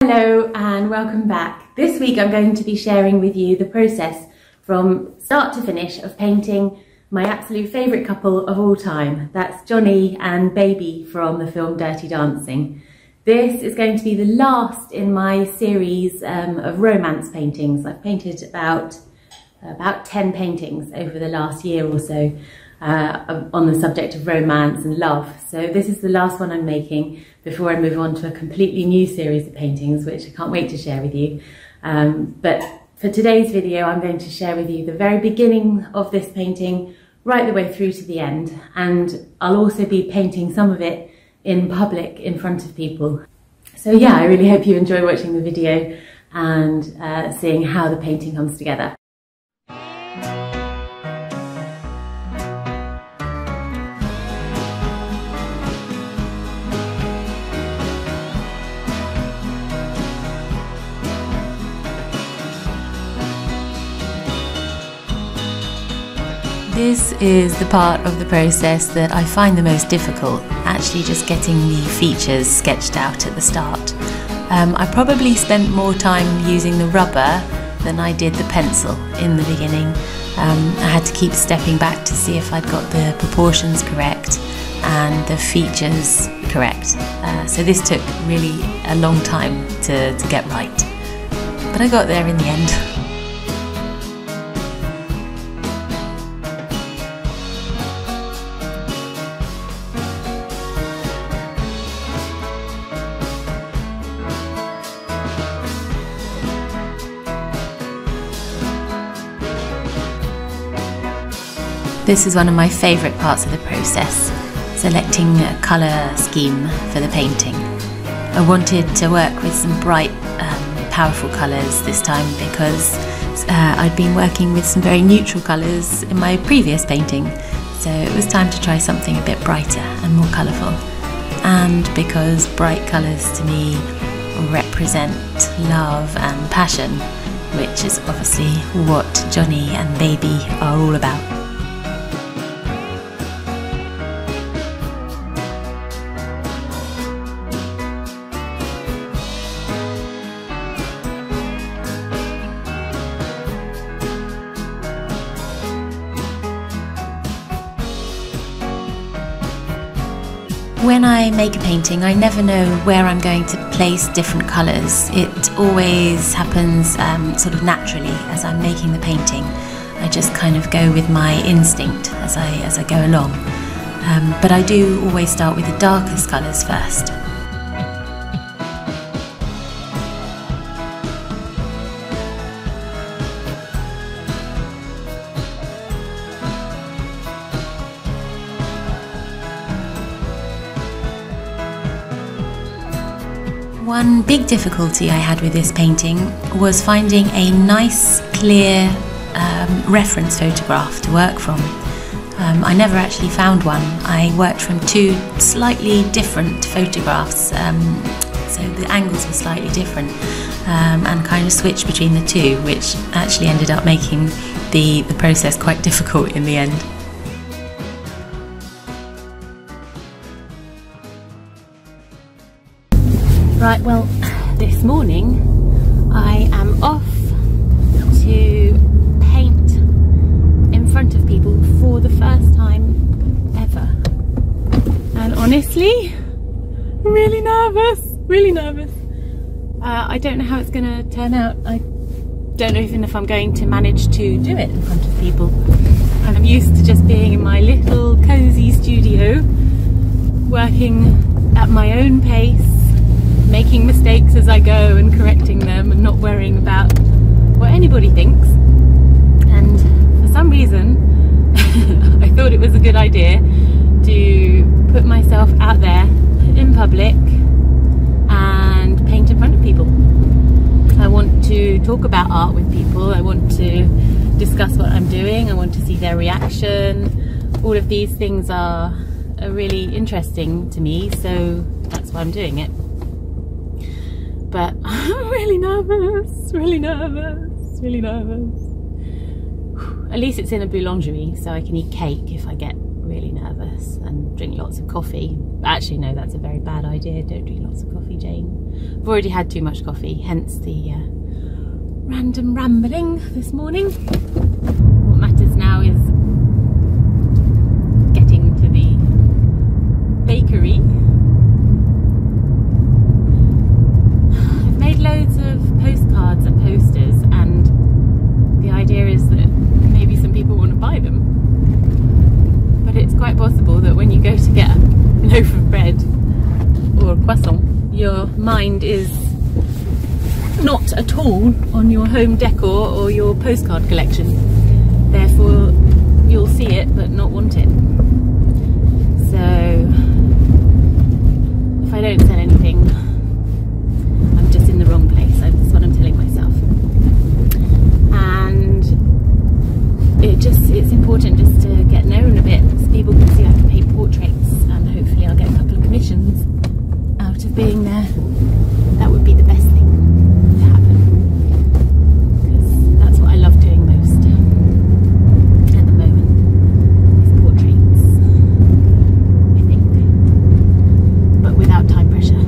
Hello and welcome back. This week I'm going to be sharing with you the process from start to finish of painting my absolute favourite couple of all time. That's Johnny and Baby from the film Dirty Dancing. This is going to be the last in my series of romance paintings. I've painted about 10 paintings over the last year or so on the subject of romance and love. So this is the last one I'm making before I move on to a completely new series of paintings, which I can't wait to share with you. But for today's video, I'm going to share with you the very beginning of this painting right the way through to the end. And I'll also be painting some of it in public in front of people. So yeah, I really hope you enjoy watching the video and seeing how the painting comes together. This is the part of the process that I find the most difficult, actually just getting the features sketched out at the start. I probably spent more time using the rubber than I did the pencil in the beginning. I had to keep stepping back to see if I'd got the proportions correct and the features correct. So this took really a long time to get right, but I got there in the end. This is one of my favourite parts of the process, selecting a colour scheme for the painting. I wanted to work with some bright, powerful colours this time because I'd been working with some very neutral colours in my previous painting, so it was time to try something a bit brighter and more colourful. And because bright colours to me represent love and passion, which is obviously what Johnny and Baby are all about. When I make a painting, I never know where I'm going to place different colours. It always happens sort of naturally as I'm making the painting. I just kind of go with my instinct as I go along. But I do always start with the darkest colours first. One big difficulty I had with this painting was finding a nice, clear reference photograph to work from. I never actually found one. I worked from two slightly different photographs, so the angles were slightly different, and kind of switched between the two, which actually ended up making the process quite difficult in the end. Right, well, this morning I am off to paint in front of people for the first time ever. And honestly, really nervous. I don't know how it's going to turn out. I don't know even if I'm going to manage to do it in front of people. I'm used to just being in my little cozy studio, working at my own pace, making mistakes as I go and correcting them and not worrying about what anybody thinks. And for some reason I thought it was a good idea to put myself out there in public and paint in front of people. I want to talk about art with people, I want to discuss what I'm doing, I want to see their reaction. All of these things are really interesting to me, so that's why I'm doing it. But I'm really nervous. At least it's in a boulangerie, so I can eat cake if I get really nervous, and drink lots of coffee. Actually, no, that's a very bad idea. Don't drink lots of coffee, Jane. I've already had too much coffee, hence the random rambling this morning. What matters now is getting to the bakery. I've made loads of postcards and posters, and the idea is that maybe some people want to buy them. But it's quite possible that when you go to get a loaf of bread or a croissant, your mind is not at all on your home decor or your postcard collection. Therefore, you'll see it but not want it. So, if I don't sell anything, I'm just in the wrong place. That's what I'm telling myself. And it's important just to get known a bit so people can see I can paint portraits, and hopefully I'll get a couple of commissions out of being there. That would be the best thing to happen, because that's what I love doing most at the moment, is portraits, I think, but without time pressure.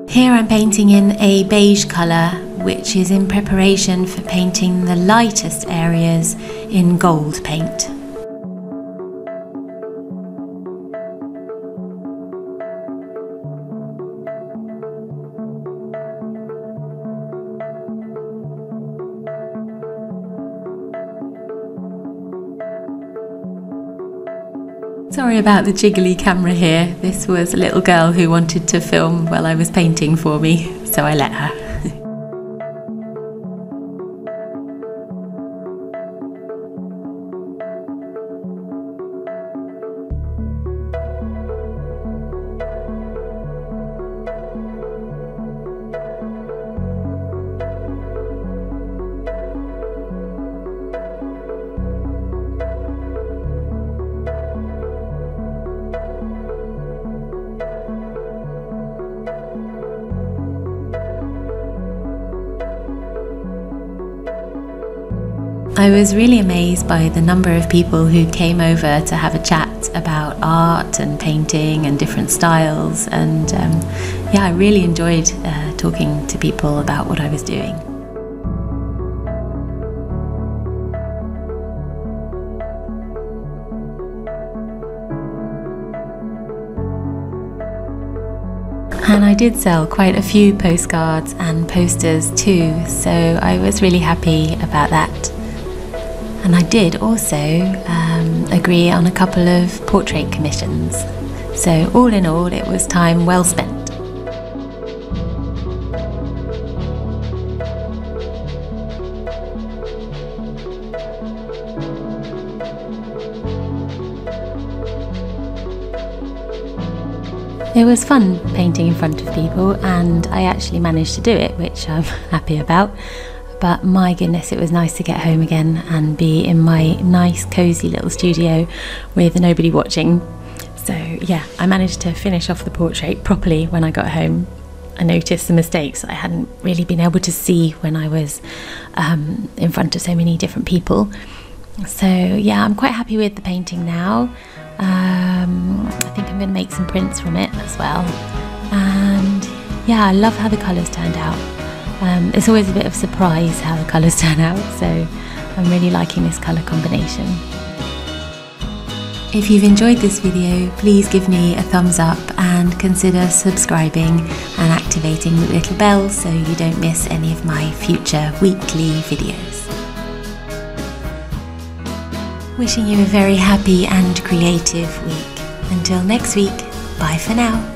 Here I'm painting in a beige colour, which is in preparation for painting the lightest areas in gold paint. Sorry about the jiggly camera here. This was a little girl who wanted to film while I was painting for me, so I let her. I was really amazed by the number of people who came over to have a chat about art and painting and different styles, and yeah, I really enjoyed talking to people about what I was doing. And I did sell quite a few postcards and posters too, so I was really happy about that. And I did also agree on a couple of portrait commissions. So all in all, it was time well spent. It was fun painting in front of people, and I actually managed to do it, which I'm happy about. But my goodness, it was nice to get home again and be in my nice cozy little studio with nobody watching. So yeah, I managed to finish off the portrait properly when I got home. I noticed the mistakes I hadn't really been able to see when I was in front of so many different people. So yeah, I'm quite happy with the painting now. I think I'm going to make some prints from it as well. And yeah, I love how the colours turned out. It's always a bit of a surprise how the colours turn out, so I'm really liking this colour combination. If you've enjoyed this video, please give me a thumbs up and consider subscribing and activating the little bell so you don't miss any of my future weekly videos. Wishing you a very happy and creative week. Until next week, bye for now.